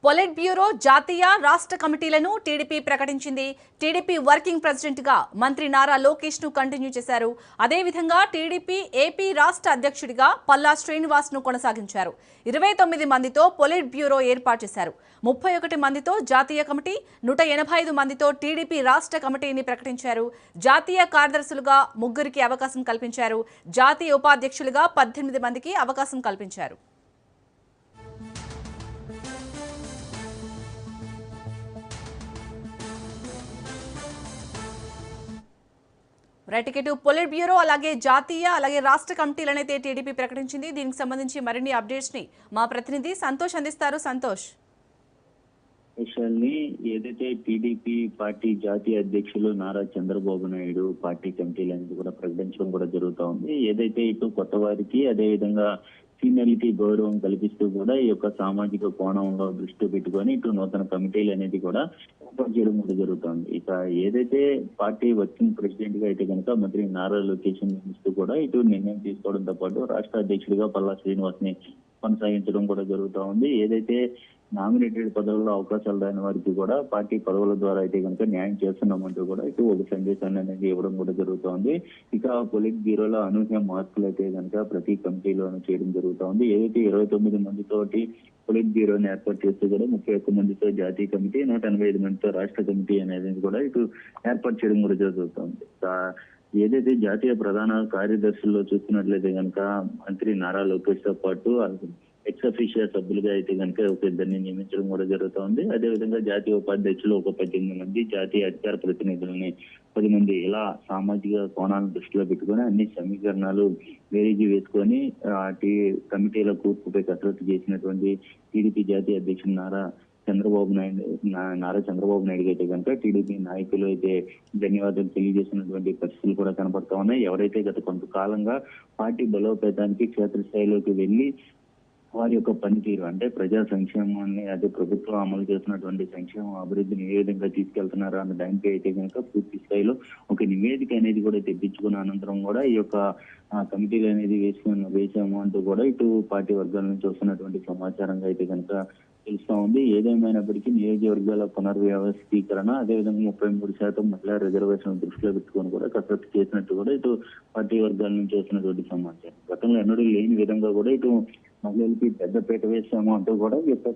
Polit bureau జాతీయ రాష్ట్ర కమిటీలను టీడీపీ ప్రకటించింది. టీడీపీ వర్కింగ్ ప్రెసిడెంట్ గా మంత్రి నారా లోకేష్ ను కంటిన్యూ చేశారు. అదేవిధంగా టీడీపీ ఏపీ రాష్ట్ర అధ్యక్షుడిగా పల్లా శ్రీనివాస్ ను కొనసాగించారు. 29 మందితో పొలిట్ బ్యూరో ఏర్పాటు చేశారు. 31 మందితో జాతీయ కమిటీ, 185 మందితో టీడీపీ రాష్ట్ర కమిటీని ప్రకటించారు. జాతీయ కార్యదర్శులుగా 3కి అవకాశం కల్పించారు. జాతీయ ఉపాధ్యక్షులుగా 18 మందికి అవకాశం కల్పించారు. రైట్, పొలిట్ బ్యూరో అలాగే జాతీయ అలాగే రాష్ట్ర కమిటీలనైతే టీడీపీ ప్రకటించింది. దీనికి సంబంధించి మరిన్ని అప్డేట్స్ ని మా ప్రతినిధి సంతోష్ అందిస్తారు. సంతోష్, ఏదైతే టీడీపీ పార్టీ జాతీయ అధ్యక్షులు నారా చంద్రబాబు నాయుడు పార్టీ కమిటీలన్నీ కూడా ప్రకటించడం కూడా జరుగుతా ఉంది. ఏదైతే ఇటు కొత్త వారికి అదే విధంగా సీనియర్లకి గౌరవం కల్పిస్తూ కూడా ఈ యొక్క సామాజిక కోణంలో దృష్టి పెట్టుకొని ఇటు నూతన కమిటీలు అనేది కూడా ఏర్పాటు చేయడం కూడా జరుగుతుంది. ఇక ఏదైతే పార్టీ వర్కింగ్ ప్రెసిడెంట్ గా అయితే కనుక మంత్రి నారా లోకేష్ నియమిస్తూ కూడా ఇటు నిర్ణయం తీసుకోవడంతో పాటు రాష్ట్ర అధ్యక్షుడిగా పల్లా శ్రీనివాస్ ని కొనసాగించడం కూడా జరుగుతూ ఉంది. ఏదైతే నామినేటెడ్ పదవుల్లో అవకాశాలు రాని వారికి కూడా పార్టీ పదవుల ద్వారా అయితే కనుక న్యాయం చేస్తున్నామంటూ కూడా ఇటు ఒక సందేశాన్ని అనేది ఇవ్వడం కూడా జరుగుతోంది. ఇక పొలిట్ బ్యూరోలో అనూహ్య మార్పులు అయితే కనుక ప్రతి కమిటీలోనూ చేయడం జరుగుతోంది. ఏదైతే 29 మందితోటి పొలిట్ బ్యూరోని ఏర్పాటు చేస్తూ కూడా 31 మందితో జాతీయ కమిటీ, 185 మందితో రాష్ట్ర కమిటీ అనేది కూడా ఇటు ఏర్పాటు చేయడం కూడా జరుగుతోంది. ఏదైతే జాతీయ ప్రధాన కార్యదర్శుల్లో చూస్తున్నట్లయితే కనుక మంత్రి నారా లోకేష్ తో పాటు ఎక్స్ అఫీషియల్ సభ్యులుగా అయితే కనుక ఒక ఇద్దరిని నియమించడం కూడా జరుగుతోంది. అదేవిధంగా జాతీయ ఉపాధ్యక్షులు ఒక 18 మంది, జాతీయ అధికార ప్రతినిధులని 10 మంది, ఇలా సామాజిక కోణాలను దృష్టిలో పెట్టుకుని అన్ని సమీకరణాలు వేరీజీ వేసుకొని కమిటీల కూర్పుపై కసరత్తు చేసినటువంటి టీడీపీ జాతీయ అధ్యక్షుడు నారా చంద్రబాబు నాయుడు అయితే కనుక టీడీపీ నాయకులు అయితే ధన్యవాదాలు తెలియజేసినటువంటి పరిస్థితులు కూడా కనబడతా ఉన్నాయి. ఎవరైతే గత కొంతకాలంగా పార్టీ బలోపేతానికి క్షేత్రస్థాయిలోకి వెళ్లి వారి యొక్క పనితీరు అంటే ప్రజా సంక్షేమాన్ని, అదే ప్రభుత్వం అమలు చేస్తున్నటువంటి సంక్షేమ అభివృద్ధిని ఏ విధంగా తీసుకెళ్తున్నారు అన్న దానిపై అయితే కనుక పూర్తి స్థాయిలో ఒక నివేదిక అనేది కూడా తెప్పించుకున్న అనంతరం కూడా ఈ యొక్క కమిటీలు అనేది వేసాము అంటూ కూడా ఇటు పార్టీ వర్గాల నుంచి వస్తున్నటువంటి సమాచారంగా అయితే కనుక తెలుస్తా ఉంది. ఏదేమైనప్పటికీ నియోజకవర్గాల పునర్వ్యవస్థీకరణ, అదేవిధంగా 33% మహిళా రిజర్వేషన్ దృష్టిలో పెట్టుకొని కూడా కసరత్తు చేసినట్టు కూడా ఇటు పార్టీ వర్గాల నుంచి వస్తున్నటువంటి సమాచారం. గతంలో ఎన్నడూ లేని విధంగా కూడా ఇటు మహిళలకి పెద్దపీట వేసాము అంటూ కూడా ఈ యొక్క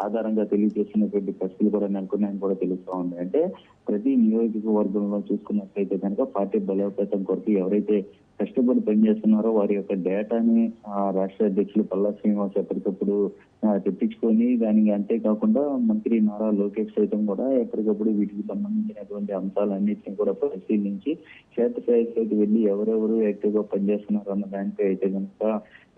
ఆధారంగా తెలియజేస్తున్నటువంటి పరిస్థితులు కూడా నెలకొన్నాయని కూడా తెలుస్తా ఉంది. అంటే ప్రతి నియోజకవర్గంలో చూసుకున్నట్లయితే కనుక పార్టీ బలోపేతం కొరకు ఎవరైతే కష్టపడి పనిచేస్తున్నారో వారి యొక్క డేటాని రాష్ట్ర అధ్యక్షులు పల్లా శ్రీనివాస్ ఎప్పటికప్పుడు తెప్పించుకొని దానికి అంతేకాకుండా మంత్రి నారా లోకేష్ సైతం కూడా ఎప్పటికప్పుడు వీటికి సంబంధించినటువంటి అంశాలన్నింటినీ కూడా పరిశీలించి క్షేత్రస్థాయికి వెళ్ళి ఎవరెవరు యాక్టివ్ గా పనిచేస్తున్నారు అన్న దానిపై అయితే కనుక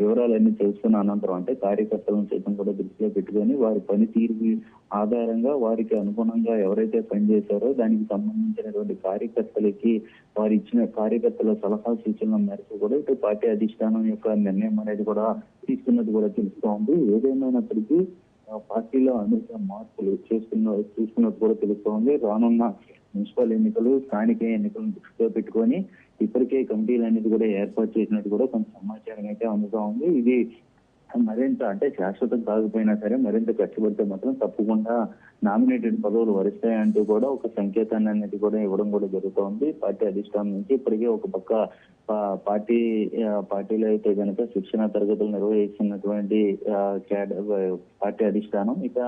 వివరాలన్నీ తెలుసుకున్న అనంతరం అంటే కార్యకర్తలను సైతం కూడా దృష్టిలో పెట్టుకొని వారి పనితీరు ఆధారంగా వారికి అనుగుణంగా ఎవరైతే పనిచేశారో దానికి సంబంధించినటువంటి కార్యకర్తలకి వారు ఇచ్చిన కార్యకర్తల సలహా సూచనల మేరకు కూడా ఇటు పార్టీ అధిష్టానం యొక్క నిర్ణయం అనేది కూడా తీసుకున్నట్టు కూడా తెలుస్తోంది. ఏదేమైనప్పటికీ పార్టీలో అనేక మార్పులు చూసుకున్నట్టు కూడా తెలుస్తోంది. రానున్న మున్సిపల్ ఎన్నికలు, స్థానిక ఎన్నికలను దృష్టిలో పెట్టుకొని ఇప్పటికే కమిటీలు అనేది కూడా ఏర్పాటు చేసినట్టు కూడా కొంత సమాచారం అయితే అందుతా ఉంది. ఇది మరింత అంటే శాశ్వతం కాకపోయినా సరే మరింత కష్టపడితే మాత్రం తప్పకుండా నామినేటెడ్ పదవులు వరిస్తాయంటూ కూడా ఒక సంకేతాన్ని అనేది కూడా ఇవ్వడం కూడా జరుగుతోంది పార్టీ అధిష్టానం నుంచి. ఇప్పటికే ఒక పక్క పార్టీలో అయితే కనుక శిక్షణ తరగతులు నిర్వహిస్తున్నటువంటి పార్టీ అధిష్టానం ఇక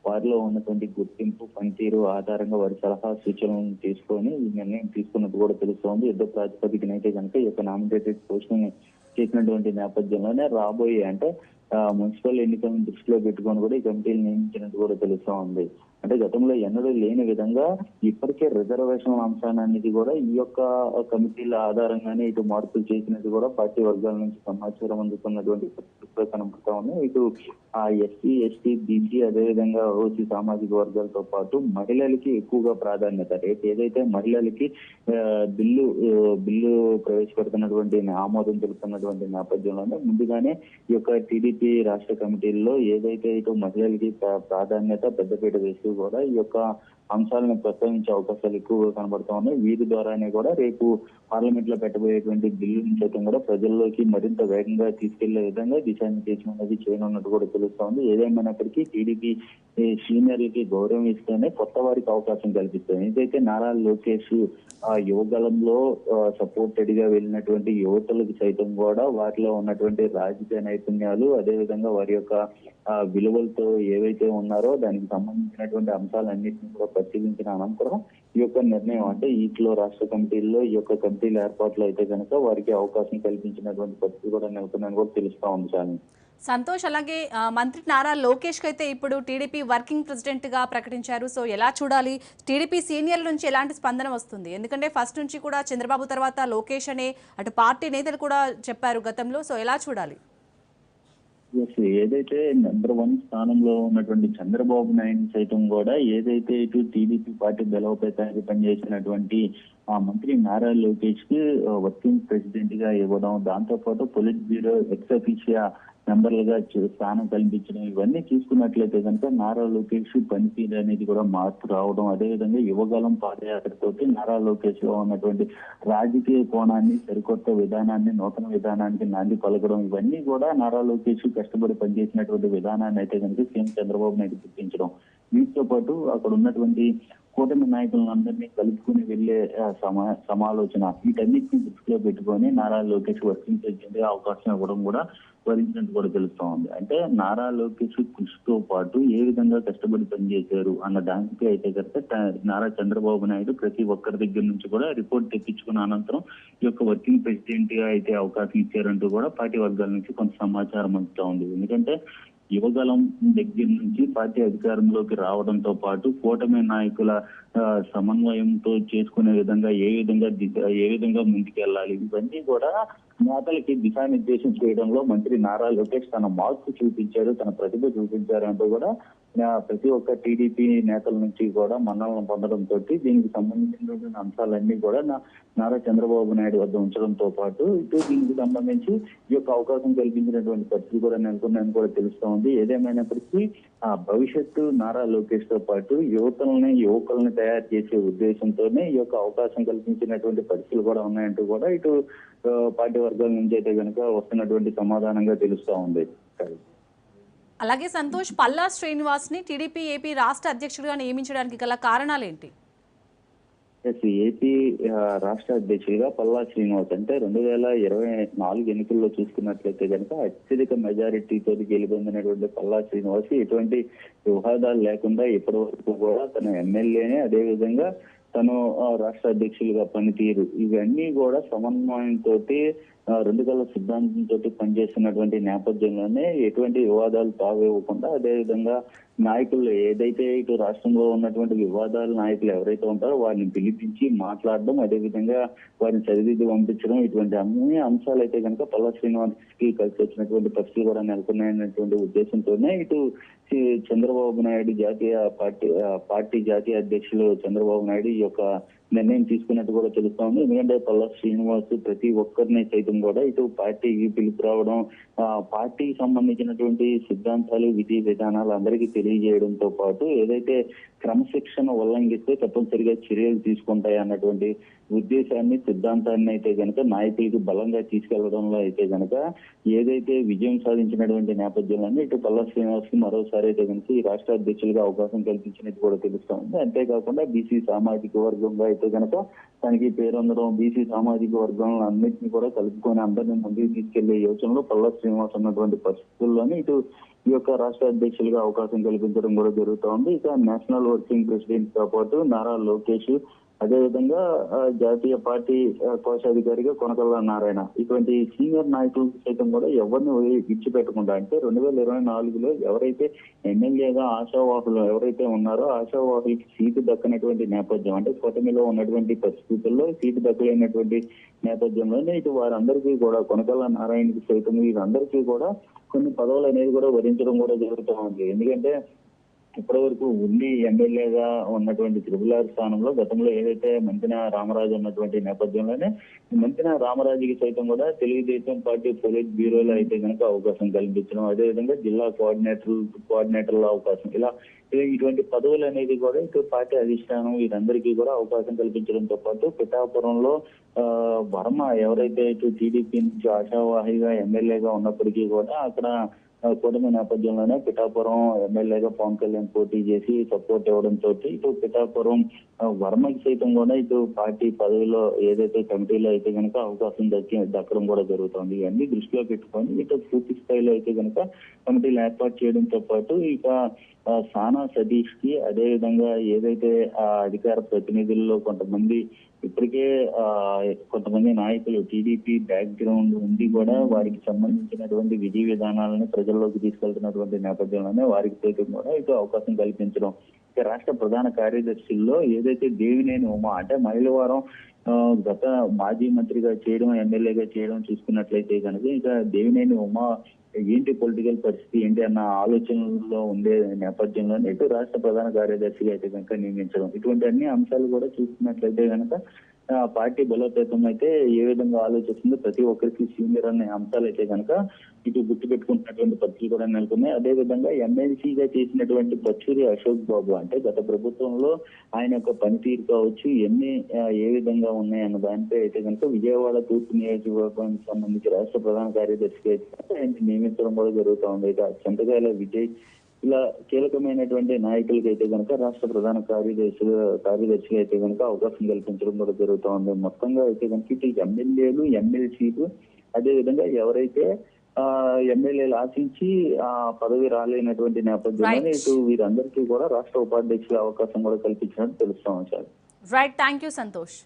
వారిలో ఉన్నటువంటి గుర్తింపు, పనితీరు ఆధారంగా వారి సలహా సూచనలను తీసుకొని ఈ నిర్ణయం తీసుకున్నట్టు కూడా తెలుస్తోంది. యుద్ధ ప్రాతిపదికనైతే కనుక ఈ యొక్క నామినేటెడ్ పోస్ట్ ని చేసినటువంటి నేపథ్యంలోనే రాబోయే అంటే మున్సిపల్ ఎన్నికలను దృష్టిలో పెట్టుకొని కూడా ఈ కమిటీలు నియమించినట్టు కూడా తెలుస్తా ఉంది. అంటే గతంలో ఎన్నడూ లేని విధంగా ఇప్పటికే రిజర్వేషన్ అంశాన్ని అనేది కూడా ఈ యొక్క కమిటీల ఆధారంగానే ఇటు మార్పులు చేసినట్టు కూడా పార్టీ వర్గాల నుంచి సమాచారం అందుతున్నటువంటి పరిస్థితుల్లో కనబడతా ఉంది. ఇటు ఎస్సీ, ఎస్టీ, బీసీ అదేవిధంగా ఓసీ సామాజిక వర్గాలతో పాటు మహిళలకి ఎక్కువగా ప్రాధాన్యత. ఏదైతే మహిళలకి బిల్లు ప్రవేశపెడుతున్నటువంటి ఆమోదం తెలుపుతున్నటువంటి నేపథ్యంలోనే ముందుగానే ఈ యొక్క టీడీపీ రాష్ట్ర కమిటీల్లో ఏదైతే ఇటు మహిళలకి ప్రాధాన్యత పెద్దపీట వేస్తూ కూడా ఈ యొక్క అంశాలను ప్రస్తావించే అవకాశాలు ఎక్కువగా కనబడతా ఉన్నాయి. వీరి ద్వారానే కూడా రేపు పార్లమెంట్ లో పెట్టబోయేటువంటి బిల్లుని సైతం కూడా ప్రజల్లోకి మరింత వేగంగా తీసుకెళ్లే విధంగా దిశానిర్దేశం అనేది చేయనున్నట్టు కూడా తెలుస్తోంది. ఏదేమైనప్పటికీ టీడీపీ సీనియర్లకి గౌరవం ఇస్తేనే కొత్త వారికి అవకాశం కల్పిస్తుంది. ఏదైతే నారా లోకేష్ యువగలంలో సపోర్టెడ్ గా వెళ్ళినటువంటి యువతులకు సైతం కూడా వారిలో ఉన్నటువంటి రాజకీయ నైపుణ్యాలు, అదేవిధంగా వారి యొక్క విలువలతో ఏవైతే ఉన్నారో దానికి సంబంధించినటువంటి అంశాలన్నింటినీ కూడా పరిశీలించిన అనంతరం ఈ యొక్క నిర్ణయం అంటే ఈట్లో రాష్ట్ర కమిటీల్లో ఈ యొక్క కమిటీల ఏర్పాట్లు అయితే కనుక వారికి అవకాశం కల్పించినటువంటి పరిస్థితి కూడా నెలకొందని కూడా తెలుస్తా ఉంది సార్. సంతోష్, అలాగే మంత్రి నారా లోకేష్ అయితే ఇప్పుడు టీడీపీ వర్కింగ్ ప్రెసిడెంట్ గా ప్రకటించారు. సో ఎలా చూడాలి? టీడీపీ సీనియర్ల నుంచి ఎలాంటి స్పందన వస్తుంది? ఎందుకంటే ఫస్ట్ నుంచి కూడా చంద్రబాబు తర్వాత లోకేష్ అనే అటు పార్టీ నేతలు కూడా చెప్పారు గతంలో. సో ఎలా చూడాలి? ఏదైతే నెంబర్ 1 స్థానంలో ఉన్నటువంటి చంద్రబాబు నాయుడు సైతం కూడా ఏదైతే ఇటు టీడీపీ పార్టీ బలోపేతానికి పనిచేసినటువంటి ఆ మంత్రి నారా లోకేష్ కి వర్కింగ్ ప్రెసిడెంట్ గా ఇవ్వడం, దాంతో పాటు పొలిట్ బ్యూరో ఎక్స్ అఫీషియా మెంబర్లుగా స్థానం కల్పించడం, ఇవన్నీ చూసుకున్నట్లయితే కనుక నారా లోకేష్ పనితీరు అనేది కూడా మార్పు రావడం, అదేవిధంగా యువగలం పాదయాత్రతోటి నారా లోకేష్ లో ఉన్నటువంటి రాజకీయ కోణాన్ని, సరికొత్త విధానాన్ని, నూతన విధానానికి నాంది పలకడం, ఇవన్నీ కూడా నారా లోకేష్ కష్టపడి పనిచేసినటువంటి విధానాన్ని అయితే కనుక సీఎం చంద్రబాబు నాయుడు గుర్తించడం, వీటితో పాటు అక్కడ ఉన్నటువంటి కూటమి నాయకులందరినీ కలుపుకుని వెళ్లే సమాలోచన, వీటన్నిటిని దృష్టిలో పెట్టుకొని నారా లోకేష్ వర్కింగ్ ప్రెసిడెంట్ గా అవకాశం ఇవ్వడం కూడా వరించినట్టు కూడా తెలుస్తా ఉంది. అంటే నారా లోకేష్ కృషితో పాటు ఏ విధంగా కష్టపడి పనిచేశారు అన్న దానికి అయితే కనుక నారా చంద్రబాబు నాయుడు ప్రతి ఒక్కరి దగ్గర నుంచి కూడా రిపోర్ట్ తెప్పించుకున్న అనంతరం ఈ యొక్క వర్కింగ్ ప్రెసిడెంట్ గా అయితే అవకాశం ఇచ్చారంటూ కూడా పార్టీ వర్గాల నుంచి కొంత సమాచారం అందుతా ఉంది. ఎందుకంటే యువగలం దగ్గర నుంచి పార్టీ అధికారంలోకి రావడంతో పాటు కూటమి నాయకుల సమన్వయంతో చేసుకునే విధంగా ఏ విధంగా ముందుకెళ్లాలి, ఇవన్నీ కూడా నేతలకి దిశానిర్దేశం చేయడంలో మంత్రి నారా లోకేష్ తన మార్పు చూపించారు, తన ప్రతిభ చూపించారు అంటూ కూడా ప్రతి ఒక్క టీడీపీ నేతల నుంచి కూడా మన్నలను పొందడంతో దీనికి సంబంధించినటువంటి అంశాలన్నీ కూడా నారా చంద్రబాబు నాయుడు వద్ద ఉంచడంతో పాటు ఇటు దీనికి సంబంధించి ఈ యొక్క అవకాశం కల్పించినటువంటి పరిస్థితి కూడా నెలకొందని కూడా తెలుస్తా ఉంది. ఏదేమైనప్పటికీ ఆ భవిష్యత్తు నారా లోకేష్ తో పాటు యువకుల్ని తయారు చేసే ఉద్దేశంతోనే ఈ యొక్క అవకాశం కల్పించినటువంటి పరిస్థితులు కూడా ఉన్నాయంటూ కూడా ఇటు పార్టీ వర్గాల నుంచి అయితే కనుక వస్తున్నటువంటి సమాధానంగా తెలుస్తా ఉంది. అలాగే సంతోష్, పల్లా శ్రీనివాస్ ని టీడీపీ ఏపీ రాష్ట్ర అధ్యక్షుడిగా నియమించడానికి గల కారణాలేంటి? ఏపీ రాష్ట్ర అధ్యక్షుడిగా పల్లా శ్రీనివాస్ అంటే 2024 ఎన్నికల్లో చూసుకున్నట్లయితే కనుక అత్యధిక మెజారిటీతో గెలుపొందినటువంటి పల్లా శ్రీనివాస్ ఎటువంటి వివాదాలు లేకుండా ఇప్పటి వరకు కూడా తన ఎమ్మెల్యేనే, అదేవిధంగా తను రాష్ట్ర అధ్యక్షులుగా పనితీరు, ఇవన్నీ కూడా సమన్వయంతో 2 కళ్ళ సిద్ధాంతంతో పనిచేస్తున్నటువంటి నేపథ్యంలోనే ఎటువంటి వివాదాలు తావివ్వకుండా, అదేవిధంగా నాయకులు ఏదైతే ఇటు రాష్ట్రంలో ఉన్నటువంటి వివాదాల నాయకులు ఎవరైతే ఉంటారో వారిని పిలిపించి మాట్లాడడం, అదేవిధంగా వారిని చదివిది పంపించడం, ఇటువంటి అన్ని అంశాలు అయితే కనుక పల్లా శ్రీనివాస్ కి కలిసి వచ్చినటువంటి పరిస్థితులు కూడా నెలకొన్నాయనేటువంటి ఉద్దేశంతోనే ఇటు చంద్రబాబు నాయుడు పార్టీ జాతీయ అధ్యక్షులు చంద్రబాబు నాయుడు ఈ యొక్క నిర్ణయం తీసుకున్నట్టు కూడా తెలుస్తా ఉంది. ఎందుకంటే పల్లా శ్రీనివాస్ ప్రతి ఒక్కరిని సైతం కూడా ఇటు పార్టీకి పిలుపు రావడం, పార్టీకి సంబంధించినటువంటి సిద్ధాంతాలు, విధి విధానాలు అందరికీ తెలియజేయడంతో పాటు ఏదైతే క్రమశిక్షణ ఉల్లంఘిస్తే తప్పనిసరిగా చర్యలు తీసుకుంటాయి అన్నటువంటి ఉద్దేశాన్ని, సిద్ధాంతాన్ని అయితే కనుక నాయకులకు బలంగా తీసుకెళ్లడంలో అయితే కనుక ఏదైతే విజయం సాధించినటువంటి నేపథ్యంలో ఇటు పల్లా శ్రీనివాస్ కి మరోసారి అయితే కనుక ఈ రాష్ట్ర అధ్యక్షులుగా అవకాశం కల్పించినట్టు కూడా తెలుస్తా ఉంది. అంతేకాకుండా బీసీ సామాజిక వర్గంగా అయితే కనుక తనకి పేరొందడం, బీసీ సామాజిక వర్గాలను అన్నింటినీ కూడా కలుపుకొని అందరినీ ముందుకు తీసుకెళ్లే యోచనలో పల్లా శ్రీనివాస్ ఉన్నటువంటి పరిస్థితుల్లోనే ఇటు ఈ యొక్క రాష్ట్ర అధ్యక్షులుగా అవకాశం కల్పించడం కూడా జరుగుతూ ఉంది. ఇక నేషనల్ వర్కింగ్ ప్రెసిడెంట్ తో పాటు నారా లోకేష్, అదేవిధంగా జాతీయ పార్టీ కోశాధికారిగా కొనకళ్ళ నారాయణ, ఇటువంటి సీనియర్ నాయకులు సైతం కూడా ఎవరిని విడిచిపెట్టకుండా, అంటే 2024లో ఎవరైతే ఎమ్మెల్యేగా ఆశావాహులు ఎవరైతే ఉన్నారో ఆశావాహులకి సీటు దక్కనటువంటి నేపథ్యం, అంటే కూటమిలో ఉన్నటువంటి పరిస్థితుల్లో సీటు దక్కలేనటువంటి నేపథ్యంలోనే ఇటు వారందరికీ కూడా కొనకళ్ళ నారాయణకి సైతం వీరందరికీ కూడా కొన్ని పదవులు అనేది కూడా వరించడం కూడా జరుగుతూ ఉంది. ఎందుకంటే ఇప్పటి వరకు ఉండి ఎమ్మెల్యేగా ఉన్నటువంటి త్రిపుల్ స్థానంలో గతంలో ఏదైతే మంతిన రామరాజు ఉన్నటువంటి నేపథ్యంలోనే మంతిన రామరాజుకి సైతం కూడా తెలుగుదేశం పార్టీ పొలిట్ బ్యూరోలో అయితే కనుక అవకాశం కల్పించడం, అదేవిధంగా జిల్లా కోఆర్డినేటర్ల అవకాశం, ఇటువంటి పదవులు అనేది కూడా ఇటు పార్టీ అధిష్టానం వీరందరికీ కూడా అవకాశం కల్పించడంతో పాటు పిఠాపురంలో వర్మ ఎవరైతే ఇటు టీడీపీ నుంచి ఆశావాహిగా ఎమ్మెల్యేగా ఉన్నప్పటికీ కూడా అక్కడ కూటమి నేపథ్యంలోనే పిఠాపురం ఎమ్మెల్యేగా పవన్ కళ్యాణ్ పోటీ చేసి సపోర్ట్ ఇవ్వడంతో ఇటు పిఠాపురం వర్మకి సైతం కూడా ఇటు పార్టీ పదవిలో ఏదైతే కమిటీలో అయితే కనుక అవకాశం దక్కడం కూడా జరుగుతుంది. ఇవన్నీ దృష్టిలో పెట్టుకొని ఇటు పూర్తి స్థాయిలో అయితే కనుక కమిటీలు ఏర్పాటు చేయడంతో పాటు ఇక సానా సతీష్ కి అదేవిధంగా ఏదైతే అధికార ప్రతినిధుల్లో కొంతమంది ఇప్పటికే కొంతమంది నాయకులు టీడీపీ బ్యాక్ గ్రౌండ్ ఉండి కూడా వారికి సంబంధించినటువంటి విధి విధానాలను ప్రజల్లోకి తీసుకెళ్తున్నటువంటి నేపథ్యంలోనే వారికి సైతం కూడా ఇటు అవకాశం కల్పించడం. ఇక రాష్ట్ర ప్రధాన కార్యదర్శుల్లో ఏదైతే దేవినేని ఉమా అంటే మంగళవారం గత మాజీ మంత్రిగా చేయడం, ఎమ్మెల్యేగా చేయడం చూసుకున్నట్లయితే కనుక ఇక దేవినేని ఉమా ఏంటి పొలిటికల్ పరిస్థితి ఏంటి అన్న ఆలోచనలో ఉండే నేపథ్యంలోనే ఇటు రాష్ట్ర ప్రధాన కార్యదర్శిగా అయితే కనుక నియమించడం, ఇటువంటి అన్ని అంశాలు కూడా చూసుకున్నట్లయితే కనుక పార్టీ బలోపేతం అయితే ఏ విధంగా ఆలోచిస్తుందో ప్రతి ఒక్కరికి సీనియర్ అనే అంశాలు అయితే కనుక ఇటు గుర్తు పెట్టుకుంటున్నటువంటి పరిస్థితులు కూడా నెలకొన్నాయి. అదే విధంగా ఎమ్మెల్సీగా చేసినటువంటి పచ్చూరి అశోక్ బాబు అంటే గత ప్రభుత్వంలో ఆయన యొక్క పనితీరు కావచ్చు ఇవన్నీ ఏ విధంగా ఉన్నాయన్న దానిపై అయితే కనుక విజయవాడ తూర్పు నియోజకవర్గానికి సంబంధించి రాష్ట్ర ప్రధాన కార్యదర్శిగా ఆయన నియమించడం కూడా జరుగుతూ ఉంది. ఇక చింతకాయల విజయ్ ఇలా కీలకమైనటువంటి నాయకులకి అయితే కనుక రాష్ట్ర ప్రధాన కార్యదర్శిగా అయితే కనుక అవకాశం కల్పించడం కూడా జరుగుతూ ఉంది. మొత్తంగా అయితే కనుక ఇటు ఎమ్మెల్యేలు, ఎమ్మెల్సీలు అదే విధంగా ఎవరైతే ఎమ్మెల్యేలు ఆశించి ఆ పదవి రాలేనటువంటి నేపథ్యంలో ఇటు వీరందరికీ కూడా రాష్ట్ర ఉపాధ్యక్షుల అవకాశం కూడా కల్పించినట్టు తెలుస్తా ఉంది. Right, thank you Santosh.